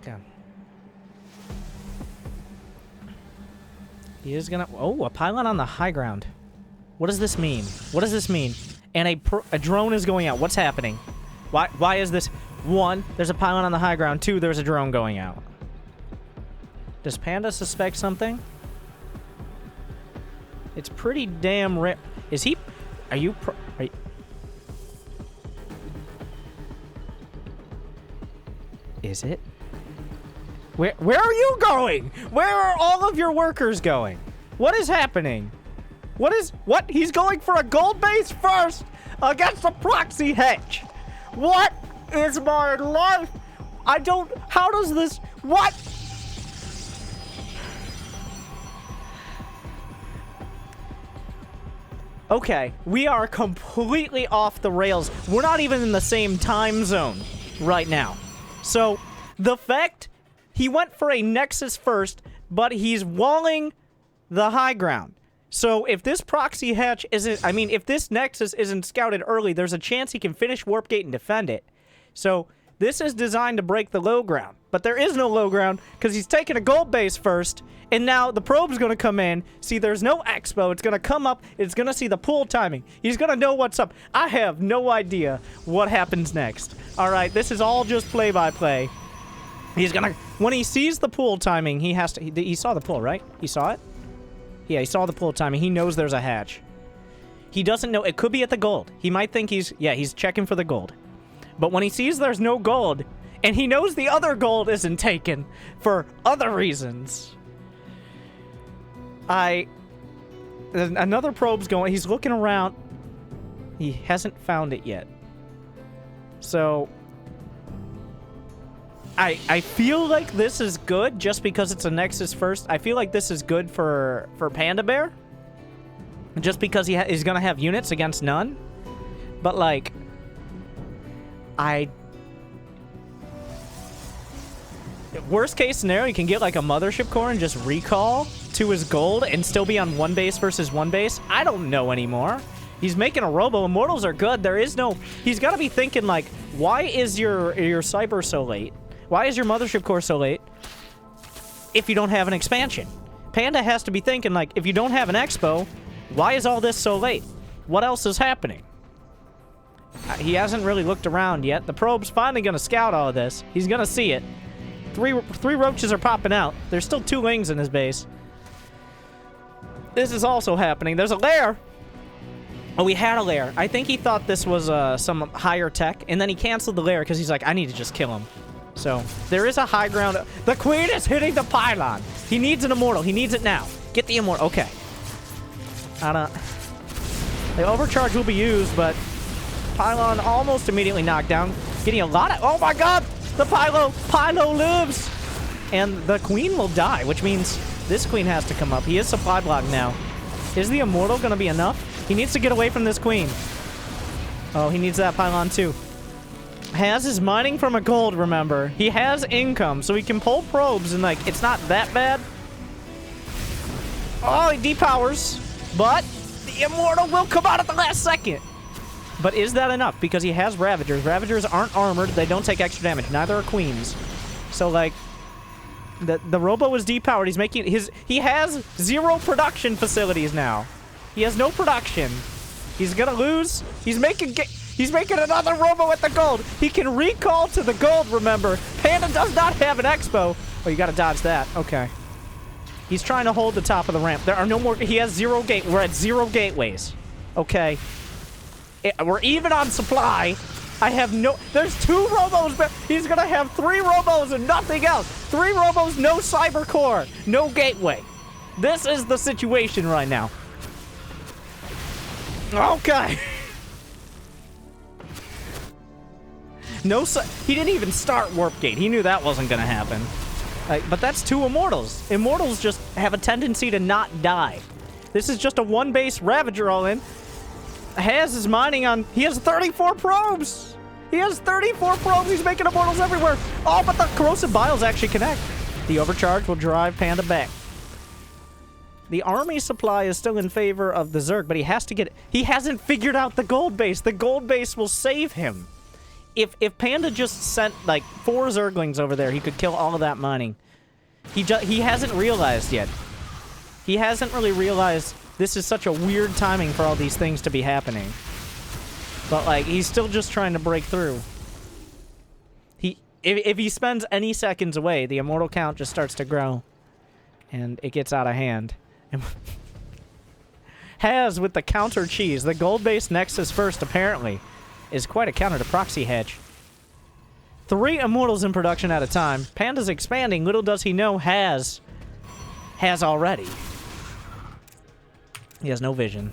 down. He is gonna... Oh, a pylon on the high ground. What does this mean? What does this mean? And a drone is going out. What's happening? Why is this... 1, there's a pylon on the high ground. 2, there's a drone going out. Does Panda suspect something? It's pretty damn rare. Is he... Are you... Is it? Where are you going? Where are all of your workers going? What is happening? What? He's going for a gold base first against a proxy hedge. What is my life? I don't... How does this... What? Okay, we are completely off the rails. We're not even in the same time zone right now. So, the fact he went for a Nexus first, but he's walling the high ground. So, if this proxy hatch isn't... I mean, if this Nexus isn't scouted early, there's a chance he can finish Warp Gate and defend it. So, this is designed to break the low ground. But there is no low ground, because he's taking a gold base first, and now the probe's going to come in. See, there's no expo. It's going to come up. It's going to see the pool timing. He's going to know what's up. I have no idea what happens next. All right, this is all just play-by-play. He's going to... When he sees the pool timing, he has to... He saw the pool, right? He saw it? Yeah, he saw the pool timing. He knows there's a hatch. He doesn't know... It could be at the gold. He might think he's... Yeah, he's checking for the gold. But when he sees there's no gold, and he knows the other gold isn't taken for other reasons... Another probe's going. He's looking around. He hasn't found it yet. So... I feel like this is good just because it's a Nexus first. I feel like this is good for Pandabear. Just because he's going to have units against none. But, like... Worst case scenario, he can get, like, a Mothership Core and just recall to his gold and still be on one base versus one base. I don't know anymore. He's making a robo. Immortals are good. There is no... He's got to be thinking, like, why is your Cyber so late? Why is your Mothership Core so late if you don't have an expansion? Panda has to be thinking, like, if you don't have an expo, why is all this so late? What else is happening? He hasn't really looked around yet. The probe's finally going to scout all of this. He's going to see it. Three roaches are popping out. There's still 2 lings in his base. This is also happening. There's a lair. Oh, he had a lair. I think he thought this was some higher tech, and then he canceled the lair because he's like, I need to just kill him. So, there is a high ground. The queen is hitting the pylon. He needs an immortal. He needs it now. Get the immortal. Okay. The overcharge will be used, but pylon almost immediately knocked down. Getting a lot of... Oh my god! The Pylo lives! And the queen will die, which means this queen has to come up. He is supply blocked now. Is the immortal going to be enough? He needs to get away from this queen. Oh, he needs that pylon too. Has his mining from a gold, remember. He has income, so he can pull probes and, like, it's not that bad. Oh, he depowers. But the immortal will come out at the last second. But is that enough? Because he has Ravagers. Ravagers aren't armored. They don't take extra damage. Neither are Queens. So, like, the Robo is depowered. He's making his... He has 0 production facilities now. He has no production. He's gonna lose. He's making another Robo at the gold. He can recall to the gold, remember. Panda does not have an expo. Oh, you gotta dodge that. Okay. He's trying to hold the top of the ramp. There are no more... He has 0 gate. We're at 0 gateways. Okay. We're even on supply. I have no... There's 2 Robos, but he's gonna have 3 Robos and nothing else. 3 Robos, no Cyber Core, no gateway. This is the situation right now. Okay. No, he didn't even start Warp Gate. He knew that wasn't gonna happen. But that's 2 Immortals. Immortals just have a tendency to not die. This is just a 1-base Ravager all in. Has his mining on... He has 34 probes! He has 34 probes! He's making Immortals everywhere! Oh, but the Corrosive Biles actually connect. The overcharge will drive Panda back. The army supply is still in favor of the Zerg, but he has to get... He hasn't figured out the gold base. The gold base will save him. if Panda just sent, like, 4 Zerglings over there, he could kill all of that mining. He hasn't realized yet. He hasn't really realized this is such a weird timing for all these things to be happening. But, like, he's still just trying to break through. If he spends any seconds away, the immortal count just starts to grow. And it gets out of hand. Has with the counter cheese. The gold-based Nexus first, apparently, is quite a counter to Proxy Hedge. 3 Immortals in production at a time. Panda's expanding. Little does he know, has already. He has no vision.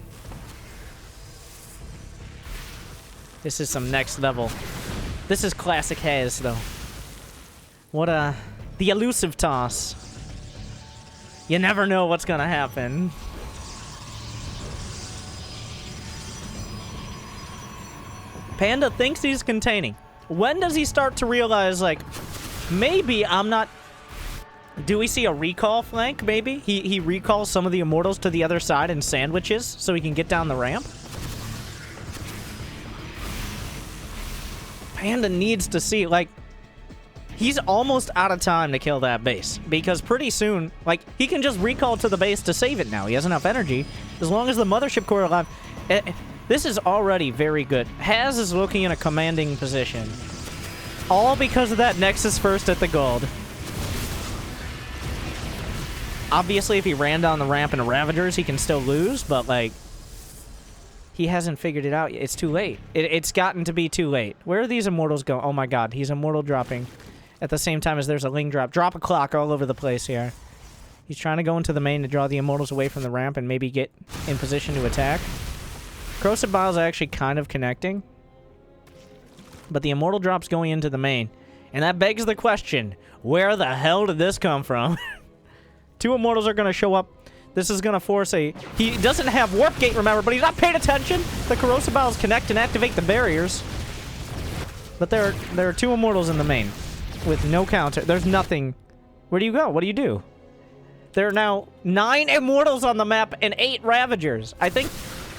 This is some next level. This is classic Has, though. What the elusive toss. You never know what's gonna happen. Panda thinks he's containing. When does he start to realize, like, maybe I'm not... Do we see a recall flank, maybe? He recalls some of the Immortals to the other side and sandwiches so he can get down the ramp? Panda needs to see, like... He's almost out of time to kill that base. Because pretty soon, like, he can just recall to the base to save it now. He has enough energy. As long as the Mothership Core alive... This is already very good. Has is looking in a commanding position. All because of that Nexus first at the gold. Obviously, if he ran down the ramp into Ravagers, he can still lose, but, like... He hasn't figured it out yet. It's too late. It's gotten to be too late. Where are these Immortals going? Oh my god, he's Immortal dropping. At the same time as there's a Ling drop. Drop a clock all over the place here. He's trying to go into the main to draw the Immortals away from the ramp and maybe get in position to attack. Corrosive Bile's actually kind of connecting. But the Immortal drop's going into the main. And that begs the question, where the hell did this come from? 2 Immortals are going to show up. This is going to force a... He doesn't have Warp Gate, remember, but he's not paying attention. The Corrosive Biles connect and activate the barriers. But there are 2 Immortals in the main. With no counter. There's nothing. Where do you go? What do you do? There are now 9 Immortals on the map and 8 Ravagers. I think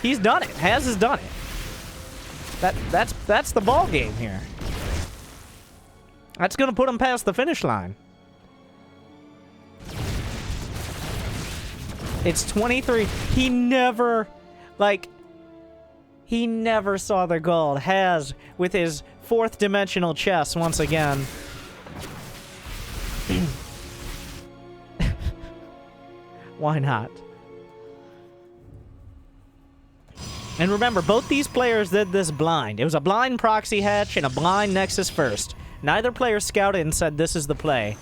he's done it. Has done it. That's the ball game here. That's gonna put him past the finish line. It's 23. He never saw the gold. Has with his 4th dimensional chess once again. Why not? And remember, both these players did this blind. It was a blind Proxy Hatch and a blind Nexus first. Neither player scouted and said, this is the play.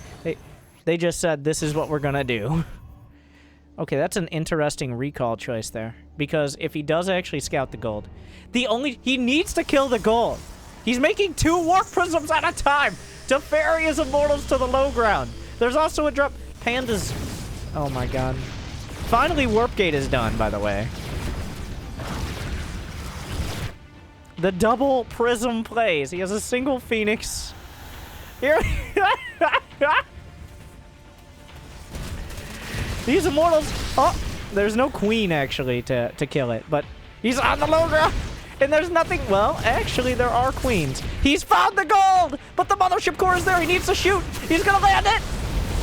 They just said, this is what we're gonna do. Okay, that's an interesting recall choice there. Because if he does actually scout the gold, he needs to kill the gold. He's making 2 Warp Prisms at a time to ferry his Immortals to the low ground. There's also a drop. Panda's... Oh my god. Finally, Warp Gate is done, by the way. The double Prism plays. He has a single Phoenix. Here... These Immortals... Oh, there's no Queen, actually, to kill it. But he's on the low ground. And there's nothing... Well, actually, there are Queens. He's found the gold! But the Mothership Core is there. He needs to shoot. He's gonna land it!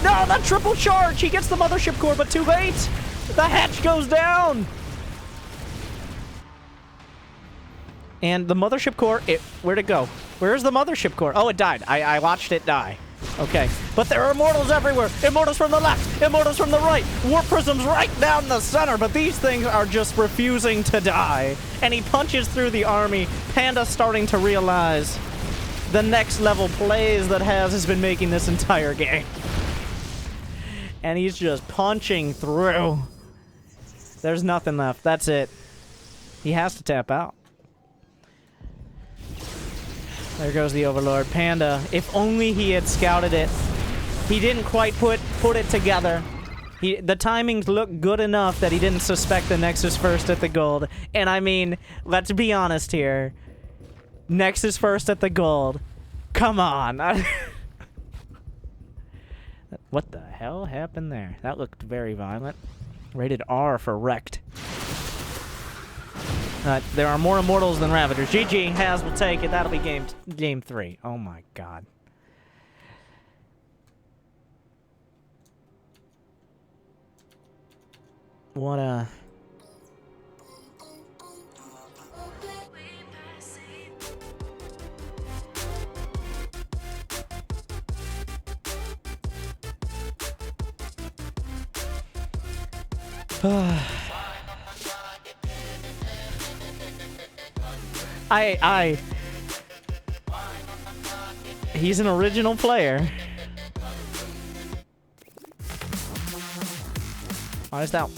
No, that triple charge! He gets the Mothership Core, but too late! The hatch goes down! And the Mothership Core... Where'd it go? Where's the Mothership Core? Oh, it died. I watched it die. Okay. But there are Immortals everywhere. Immortals from the left. Immortals from the right. Warp Prisms right down the center. But these things are just refusing to die. And he punches through the army. Panda starting to realize the next level plays that has been making this entire game. And he's just punching through. There's nothing left. That's it. He has to tap out. There goes the Overlord. Panda, if only he had scouted it. He didn't quite put it together. The timings look good enough that he didn't suspect the Nexus first at the gold. And I mean, let's be honest here. Nexus first at the gold. Come on. What the hell happened there? That looked very violent. Rated R for wrecked. There are more Immortals than Ravagers. GG, Has will take it. That'll be game 3. Oh my god. What a... He's an original player. Honest out.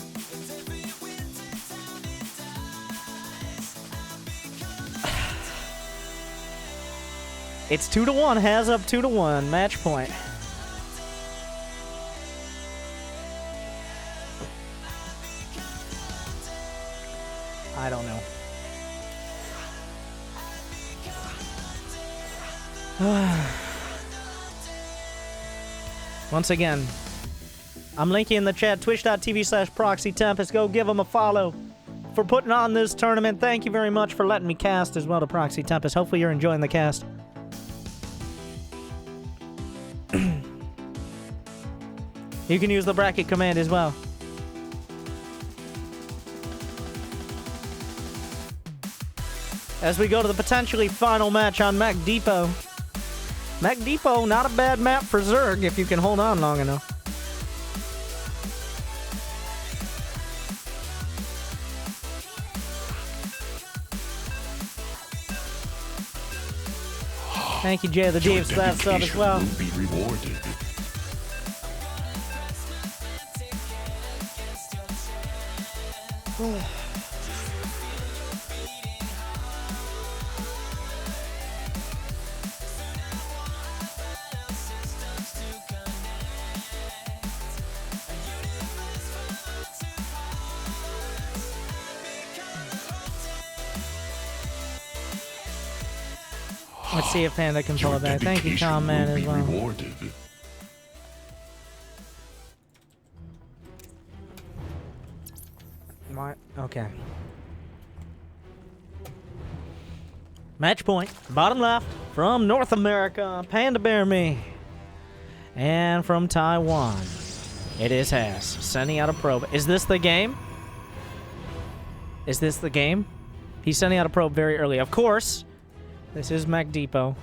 It's 2-1. Has up 2-1. Match point. I don't know. Once again, I'm linking in the chat, twitch.tv/Proxy Tempest. Go give them a follow for putting on this tournament. Thank you very much for letting me cast as well to Proxy Tempest. Hopefully you're enjoying the cast. You can use the bracket command as well. As we go to the potentially final match on Mech Depot. Mech Depot, not a bad map for Zerg if you can hold on long enough. Thank you, Jay the Deeps, for that sub as well. Will be rewarded. Let's see if Panda can pull it back. Thank you, Tom Man, as well. Rewarded. What? Okay. Match point, bottom left, from North America, Pandabreame. And from Taiwan, it is Has, sending out a probe. Is this the game? Is this the game? He's sending out a probe very early. Of course, this is Mech Depot.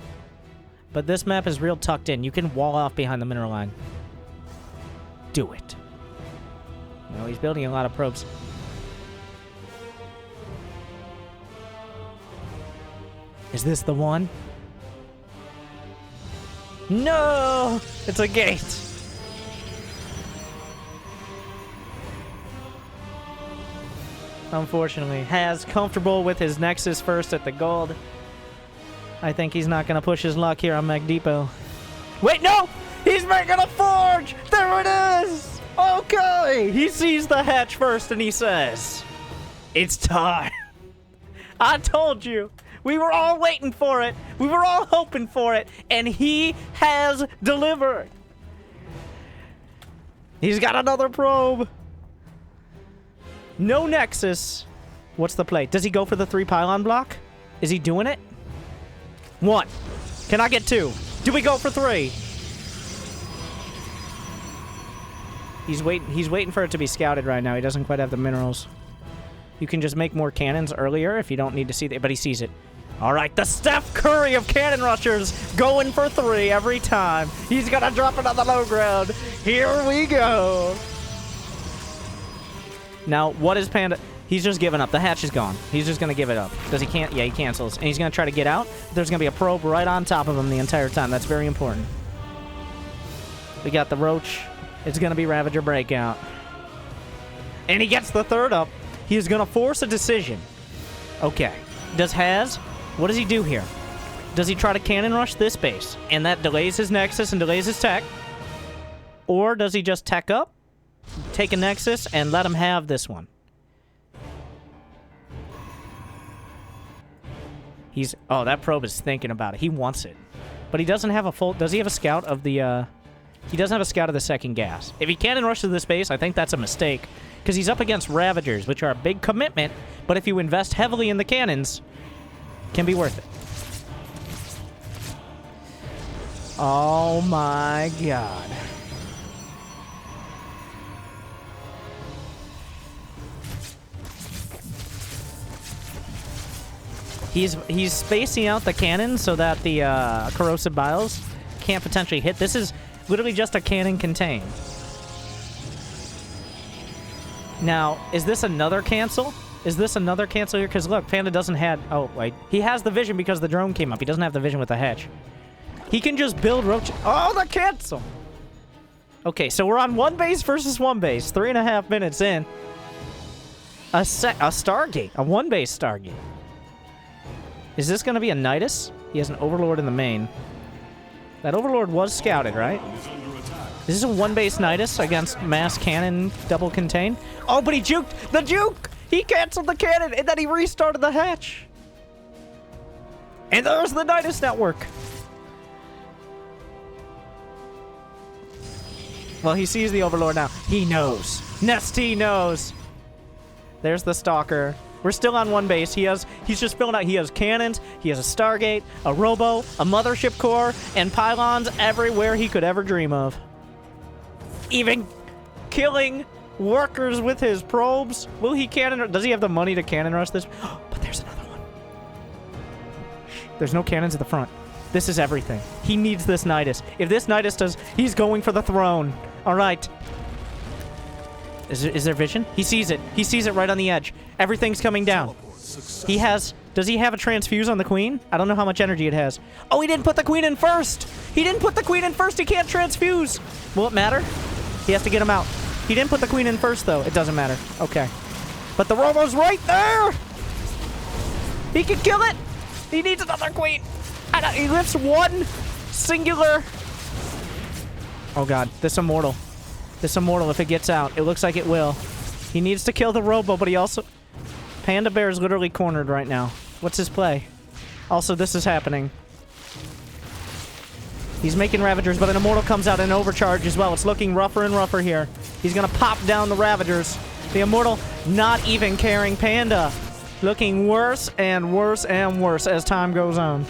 But this map is real tucked in. You can wall off behind the mineral line. Do it. No, he's building a lot of probes. Is this the one? No! It's a gate! Unfortunately, Has comfortable with his Nexus first at the gold. I think he's not going to push his luck here on Mech Depot. Wait, no! He's making a forge! There it is! Okay! He sees the hatch first and he says, "It's time." I told you! We were all waiting for it. We were all hoping for it. And he has delivered. He's got another probe. No Nexus. What's the play? Does he go for the 3 pylon block? Is he doing it? 1. Can I get 2? Do we go for 3? He's waiting for it to be scouted right now. He doesn't quite have the minerals. You can just make more cannons earlier if you don't need to see it, but he sees it. All right, the Steph Curry of cannon rushers going for 3 every time. He's gonna drop it on the low ground. Here we go. Now, what is Panda? He's just giving up. The hatch is gone. He's just gonna give it up. Does he can't? Yeah, he cancels. And he's gonna try to get out. There's gonna be a probe right on top of him the entire time. That's very important. We got the Roach. It's gonna be Ravager Breakout. And he gets the 3rd up. He is gonna force a decision. Okay. Does Has? What does he do here? Does he try to cannon rush this base? And that delays his Nexus and delays his tech? Or does he just tech up, take a Nexus, and let him have this one? Oh, that probe is thinking about it. He wants it. But he doesn't have a full... Does he have a scout of the He doesn't have a scout of the second gas. If he cannon rushes this base, I think that's a mistake. Because he's up against Ravagers, which are a big commitment. But if you invest heavily in the cannons, it can be worth it. Oh my god. He's spacing out the cannons so that the corrosive biles can't potentially hit. This is literally just a cannon contain. Now, is this another cancel? Is this another cancel here? Because look, Panda doesn't have... Oh, wait. He has the vision because the drone came up. He doesn't have the vision with the hedge. He can just build roach... Oh, the cancel! Okay, so we're on one base versus one base. 3.5 minutes in. A Stargate. A one-base Stargate. Is this going to be a Nydus? He has an Overlord in the main. That Overlord was scouted, right? Is this a one-base Nydus against mass cannon double contain? Oh, but he juked! The juke! He canceled the cannon, and then he restarted the hatch. And there's the Nydus network. Well, he sees the Overlord now. He knows. Nesty knows. There's the Stalker. We're still on one base. He's just filling out. He has cannons. He has a Stargate, a Robo, a Mothership Core, and pylons everywhere he could ever dream of. Even killing workers with his probes. Will he cannon? Does he have the money to cannon rush this? But there's another one. There's no cannons at the front. This is everything. He needs this Nydus. If this Nydus does, he's going for the throne. All right. Is there vision? He sees it. He sees it right on the edge. Everything's coming down. He has... Does he have a transfuse on the queen? I don't know how much energy it has. Oh, he didn't put the queen in first! He didn't put the queen in first! He can't transfuse! Will it matter? He has to get him out. He didn't put the queen in first, though. It doesn't matter. Okay. But the Robo's right there! He can kill it! He needs another queen! He lifts one singular... Oh, God. This Immortal. This Immortal, if it gets out, it looks like it will. He needs to kill the Robo, but he also... Panda Bear is literally cornered right now. What's his play? Also, this is happening. He's making Ravagers, but an Immortal comes out in overcharge as well. It's looking rougher and rougher here. He's gonna pop down the Ravagers. The Immortal not even caring. Panda looking worse and worse and worse as time goes on.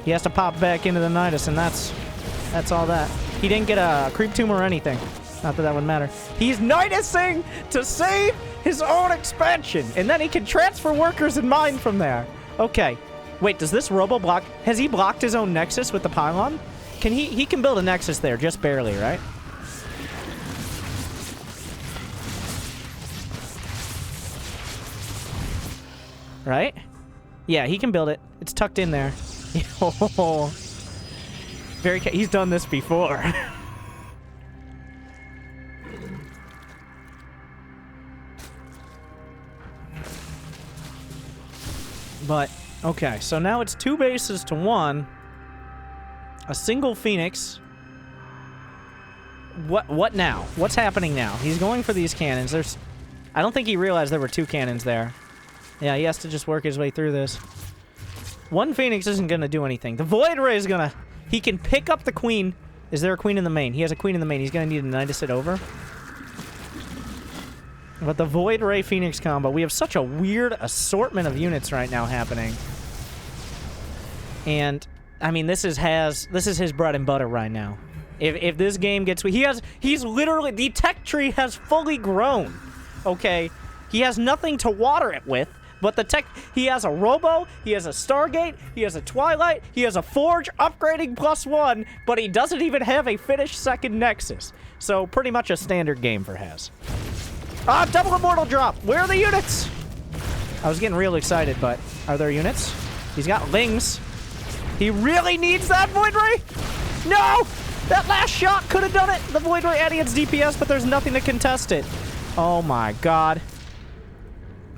He has to pop back into the Nydus, and that's all that. He didn't get a creep tomb or anything. Not that that would matter. He's Nydusing to save his own expansion, and then he can transfer workers and mine from there. Okay. Wait, does this Robo block... Has he blocked his own Nexus with the pylon? Can he can build a Nexus there, just barely, right? Right? Yeah, he can build it. It's tucked in there. He's done this before. But, okay, so now it's 2 bases to 1. A single Phoenix. What now? What's happening now? He's going for these cannons. I don't think he realized there were 2 cannons there. Yeah, he has to just work his way through this. 1 Phoenix isn't going to do anything. The Void Ray is going to... He can pick up the queen. Is there a queen in the main? He has a queen in the main. He's going to need a Nydus it over. But the Void Ray Phoenix combo, we have such a weird assortment of units right now happening. And, I mean, this is his bread and butter right now. If this game gets... He's literally... The tech tree has fully grown. Okay? He has nothing to water it with. But the tech... He has a Robo, he has a Stargate, he has a Twilight, he has a Forge upgrading +1, but he doesn't even have a finished second Nexus. So, pretty much a standard game for Haz. Ah, double Immortal drop! Where are the units? I was getting real excited, but are there units? He's got Lings. He really needs that Void Ray? No! That last shot could have done it! The Void Ray adding its DPS, but there's nothing to contest it. Oh my god.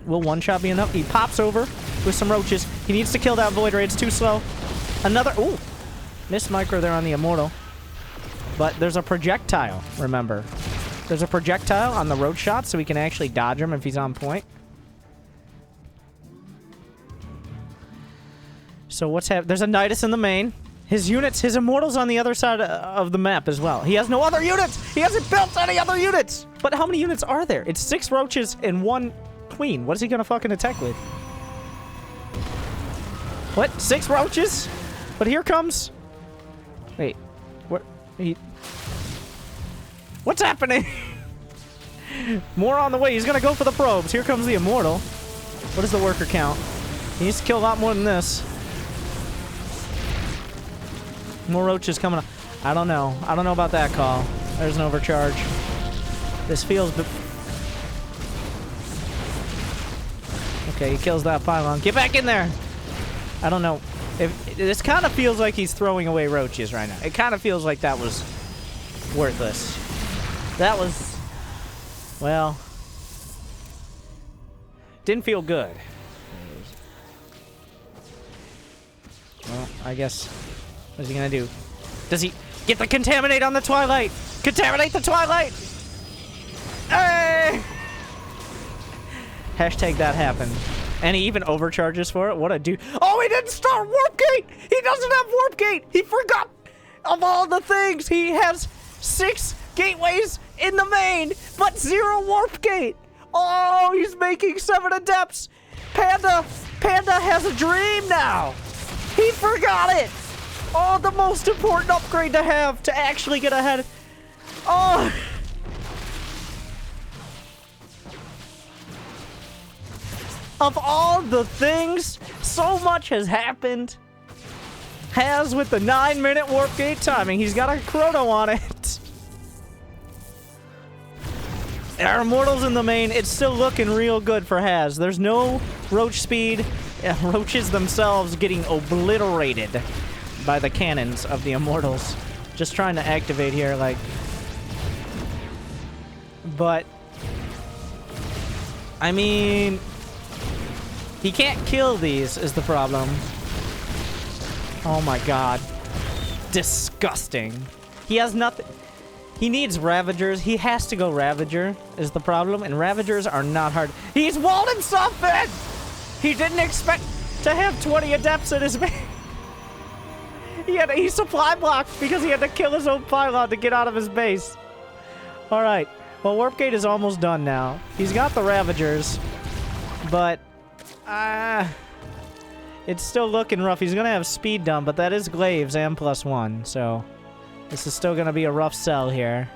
Will one shot be enough? He pops over with some roaches. He needs to kill that Void Ray. It's too slow. Another... Ooh! Missed micro there on the Immortal. But there's a projectile, remember. There's a projectile on the roach shot, so we can actually dodge him if he's on point. So what's happening? There's a Nydus in the main. His units, his Immortals on the other side of the map as well. He has no other units! He hasn't built any other units! But how many units are there? It's 6 roaches and 1 queen. What is he gonna fucking attack with? What? 6 roaches? But here comes... Wait. What? What's happening? More on the way. He's gonna go for the probes. Here comes the Immortal. What is the worker count? He needs to kill a lot more than this. More roaches coming up. I don't know. I don't know about that call. There's an overcharge. This feels... Okay, he kills that pylon. Get back in there! I don't know. This kind of feels like he's throwing away roaches right now. It kind of feels like that was worthless. That was... Well... Didn't feel good. Well, I guess... What is he gonna do? Does he get the contaminate on the Twilight? Contaminate the Twilight! Hey! Hashtag that happened. And he even overcharges for it? What a dude. Oh, he didn't start Warp Gate! He doesn't have Warp Gate! He forgot of all the things! He has 6 gateways in the main, but 0 Warp Gate! Oh, he's making 7 Adepts! Panda has a dream now! He forgot it! Oh, the most important upgrade to have to actually get ahead. Oh! Of all the things, so much has happened. Has with the 9-minute warp gate timing. He's got a chrono on it. Our Immortals in the main, it's still looking real good for Haz. There's no roach speed. Roaches themselves getting obliterated by the cannons of the Immortals. Just trying to activate here, like... But... I mean... He can't kill these, is the problem. Oh my god. Disgusting. He has nothing... He needs Ravagers. He has to go Ravager, is the problem. And Ravagers are not hard. He's walled himself in! He didn't expect to have 20 Adepts in his base. He supply blocked because he had to kill his own pylon to get out of his base. Alright. Well, Warp Gate is almost done now. He's got the Ravagers. But... it's still looking rough. He's gonna have speed done, but that is Glaives and +1, so... This is still gonna be a rough sell here.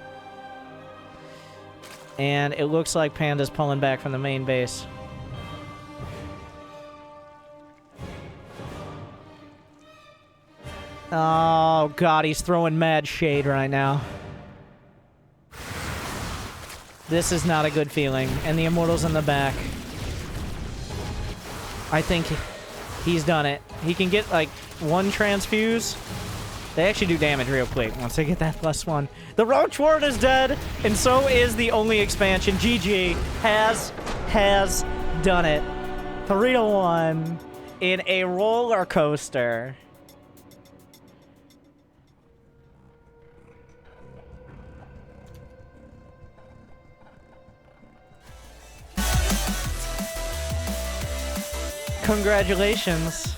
And it looks like Panda's pulling back from the main base. Oh, God, he's throwing mad shade right now. This is not a good feeling. And the Immortals in the back. I think he's done it. He can get, like, 1 transfuse. They actually do damage real quick once they get that +1. The Roach Ward is dead, and so is the only expansion. GG has done it. 3-1 in a roller coaster. Congratulations.